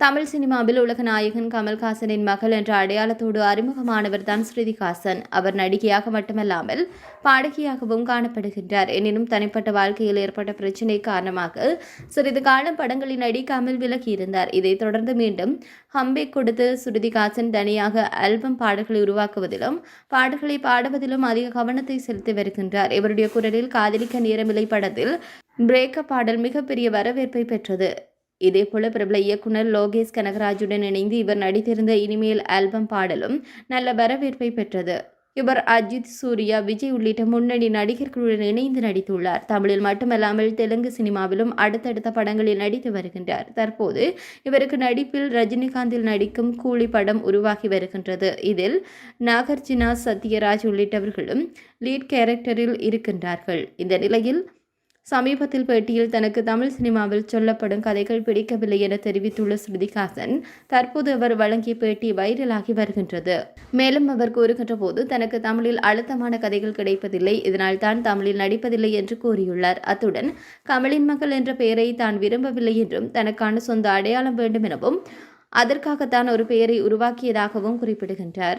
தமிழ் சினிமாவில் உலக நாயகன் கமல்ஹாசனின் மகள் என்ற அடையாளத்தோடு அறிமுகமானவர் தான் ஸ்ருதிஹாசன். அவர் நடிகையாக மட்டுமல்லாமல் பாடகியாகவும் காணப்படுகின்றார். எனினும் தனிப்பட்ட வாழ்க்கையில் ஏற்பட்ட பிரச்சினை காரணமாக சிறிது காலம் படங்களில் நடிக்காமல் விலகியிருந்தார். இதைத் தொடர்ந்து மீண்டும் ஹம்பேக் கொடுத்து ஸ்ருதிஹாசன் தனியாக ஆல்பம் பாடல்களை உருவாக்குவதிலும் பாடல்களை பாடுவதிலும் அதிக கவனத்தை செலுத்தி வருகின்றார். இவருடைய குரலில் காதலிக்க நேரமில்லை படத்தில் பிரேக்கப் பாடல் மிகப்பெரிய வரவேற்பை பெற்றது. இதேபோல பிரபல இயக்குனர் லோகேஷ் கனகராஜுடன் இணைந்து இவர் நடித்திருந்த இனிமேல் ஆல்பம் பாடலும் நல்ல வரவேற்பை பெற்றது. இவர் அஜித், சூர்யா, விஜய் உள்ளிட்ட முன்னணி நடிகர்களுடன் இணைந்து நடித்துள்ளார். தமிழில் மட்டுமல்லாமல் தெலுங்கு சினிமாவிலும் அடுத்தடுத்த படங்களில் நடித்து வருகின்றார். தற்போது இவருக்கு நடிப்பில் ரஜினிகாந்தில் நடிக்கும் கூலி படம் உருவாகி வருகின்றது. இதில் நாகார்ஜுனா, சத்யராஜ் உள்ளிட்டவர்களும் லீட் கேரக்டரில் இருக்கின்றார்கள். இந்த நிலையில் சமீபத்தில் பேட்டியில் தனக்கு தமிழ் சினிமாவில் சொல்லப்படும் கதைகள் பிடிக்கவில்லை என தெரிவித்துள்ள ஸ்ருதிஹாசன் தற்போது அவர் வழங்கிய பேட்டி வைரலாகி வருகின்றது. மேலும் அவர் கூறுகின்ற போது தனக்கு தமிழில் அழுத்தமான கதைகள் கிடைப்பதில்லை, இதனால் தான் தமிழில் நடிப்பதில்லை என்று கூறியுள்ளார். அத்துடன் கமலின் மகள் என்ற பெயரை தான் விரும்பவில்லை என்றும் தனக்கான சொந்த அடையாளம் வேண்டும் எனவும் அதற்காகத்தான் ஒரு பெயரை உருவாக்கியதாகவும் குறிப்பிடுகின்றார்.